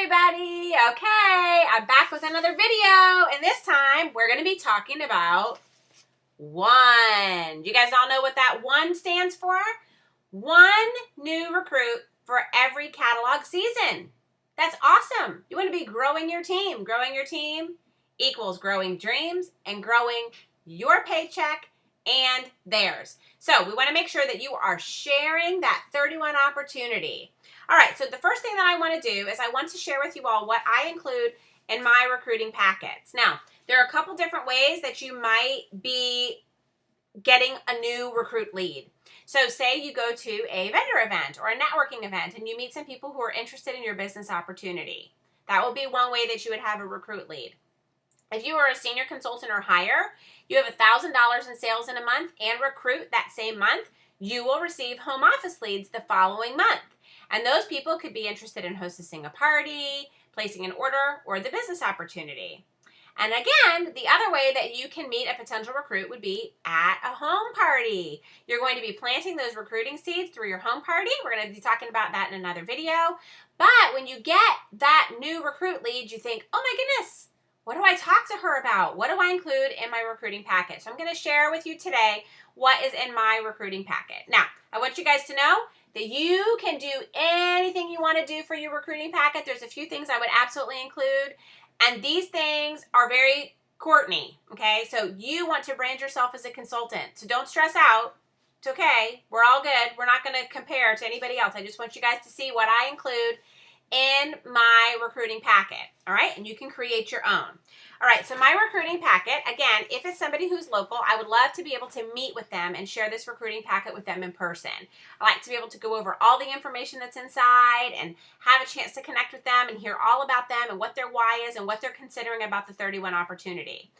everybody. Okay, I'm back with another video, and this time we're going to be talking about one. You guys all know what that one stands for? One new recruit for every catalog season. That's awesome. You want to be growing your team. Growing your team equals growing dreams and growing your paycheck and theirs. So we want to make sure that you are sharing that 31 opportunity. All right, so the first thing that I want to do is I want to share with you all what I include in my recruiting packets. Now, there are a couple different ways that you might be getting a new recruit lead. So say you go to a vendor event or a networking event and you meet some people who are interested in your business opportunity. That will be one way that you would have a recruit lead. If you are a senior consultant or higher, you have $1,000 in sales in a month and recruit that same month, you will receive home office leads the following month. And those people could be interested in hostessing a party, placing an order, or the business opportunity. And again, the other way that you can meet a potential recruit would be at a home party. You're going to be planting those recruiting seeds through your home party. We're going to be talking about that in another video. But when you get that new recruit lead, you think, oh my goodness, what do I talk to her about? What do I include in my recruiting packet? So I'm going to share with you today what is in my recruiting packet. Now, I want you guys to know that you can do anything you want to do for your recruiting packet. There's a few things I would absolutely include. And these things are very Courtney, okay? So you want to brand yourself as a consultant. So don't stress out. It's okay. We're all good. We're not going to compare to anybody else. I just want you guys to see what I include in my recruiting packet, all right? And you can create your own. All right, so my recruiting packet, again, if it's somebody who's local, I would love to be able to meet with them and share this recruiting packet with them in person. I like to be able to go over all the information that's inside and have a chance to connect with them and hear all about them and what their why is and what they're considering about the 31 opportunity.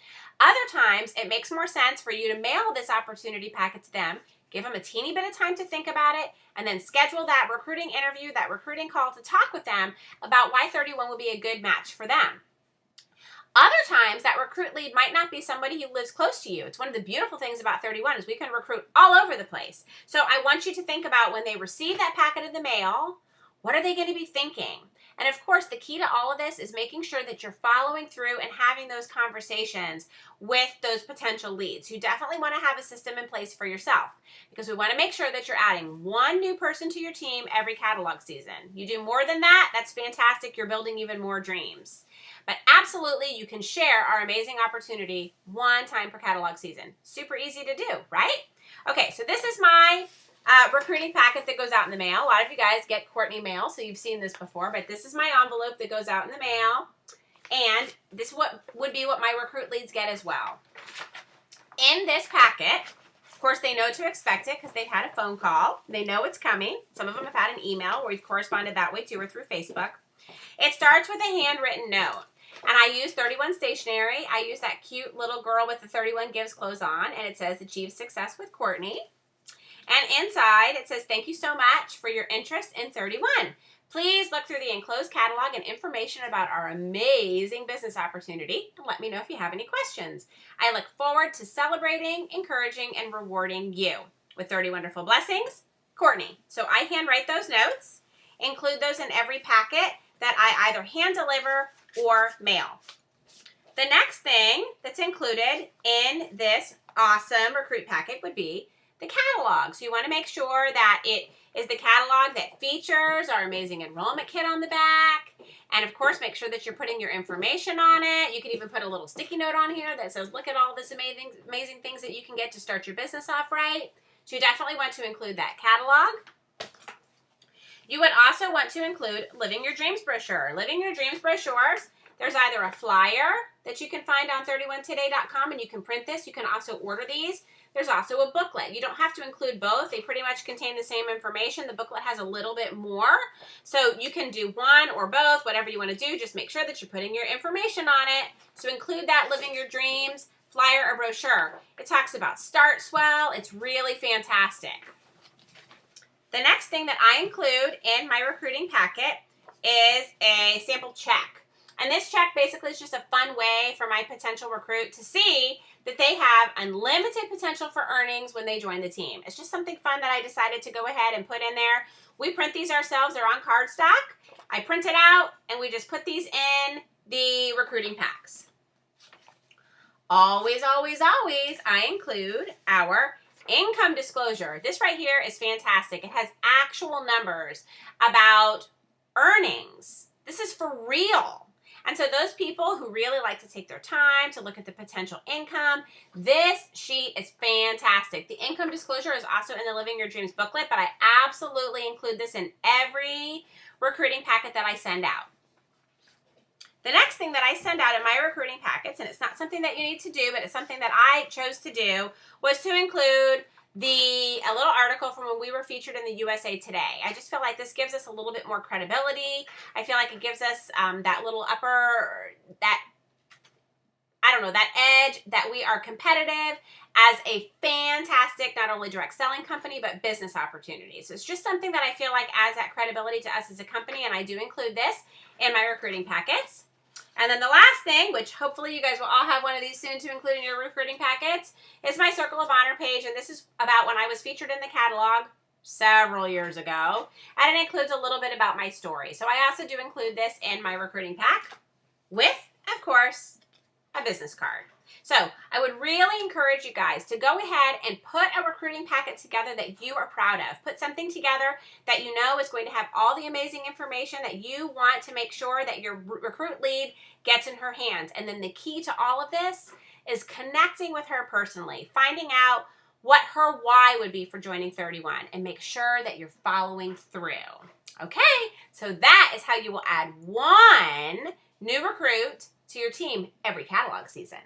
Other times, it makes more sense for you to mail this opportunity packet to them, give them a teeny bit of time to think about it, and then schedule that recruiting interview, that recruiting call to talk with them about why 31 would be a good match for them. Other times, that recruit lead might not be somebody who lives close to you. It's one of the beautiful things about 31 is we can recruit all over the place. So I want you to think about when they receive that packet in the mail, what are they going to be thinking? And of course, the key to all of this is making sure that you're following through and having those conversations with those potential leads. You definitely want to have a system in place for yourself because we want to make sure that you're adding one new person to your team every catalog season. You do more than that, that's fantastic. You're building even more dreams. But absolutely, you can share our amazing opportunity one time per catalog season. Super easy to do, right? Okay, so this is my recruiting packet that goes out in the mail. A lot of you guys get Courtney mail, so you've seen this before, but this is my envelope that goes out in the mail. And this would be what my recruit leads get as well. In this packet, of course, they know to expect it because they've had a phone call. They know it's coming. Some of them have had an email where we've corresponded that way too or through Facebook. It starts with a handwritten note. And I use 31 stationery. I use that cute little girl with the 31 Gives clothes on. And it says, achieve success with Courtney. And inside, it says, thank you so much for your interest in 31. Please look through the enclosed catalog and information about our amazing business opportunity. And let me know if you have any questions. I look forward to celebrating, encouraging, and rewarding you. With 30 wonderful blessings, Courtney. So I handwrite those notes, include those in every packet that I either hand deliver or mail. The next thing that's included in this awesome recruit packet would be the catalog. So you want to make sure that it is the catalog that features our amazing enrollment kit on the back. And of course, make sure that you're putting your information on it. You can even put a little sticky note on here that says, look at all this amazing things that you can get to start your business off right. So you definitely want to include that catalog. You would also want to include Living Your Dreams brochure. Living Your Dreams brochures, there's either a flyer that you can find on 31today.com and you can print this. You can also order these. There's also a booklet. You don't have to include both. They pretty much contain the same information. The booklet has a little bit more. So you can do one or both, whatever you want to do. Just make sure that you're putting your information on it. So include that Living Your Dreams flyer or brochure. It talks about Start Swell. It's really fantastic. The next thing that I include in my recruiting packet is a sample check. And this check basically is just a fun way for my potential recruit to see that they have unlimited potential for earnings when they join the team. It's just something fun that I decided to go ahead and put in there. We print these ourselves. They're on cardstock. I print it out, and we just put these in the recruiting packs. Always, always, always, I include our income disclosure. This right here is fantastic. It has actual numbers about earnings. This is for real. And so those people who really like to take their time to look at the potential income, this sheet is fantastic. The income disclosure is also in the Living Your Dreams booklet, but I absolutely include this in every recruiting packet that I send out. The next thing that I send out in my recruiting packets, and it's not something that you need to do, but it's something that I chose to do, was to include a little article from when we were featured in the USA Today. I just feel like this gives us a little bit more credibility. I feel like it gives us that little that edge that we are competitive as a fantastic, not only direct selling company, but business opportunities. So it's just something that I feel like adds that credibility to us as a company, and I do include this in my recruiting packets. And then the last thing, which hopefully you guys will all have one of these soon to include in your recruiting packets, is my Circle of Honor page. And this is about when I was featured in the catalog several years ago. And it includes a little bit about my story. So I also do include this in my recruiting pack with, of course, a business card. So I would really encourage you guys to go ahead and put a recruiting packet together that you are proud of. Put something together that you know is going to have all the amazing information that you want to make sure that your recruit lead gets in her hands. And then the key to all of this is connecting with her personally, finding out what her why would be for joining 31, and make sure that you're following through. Okay, so that is how you will add one new recruit to your team every catalog season.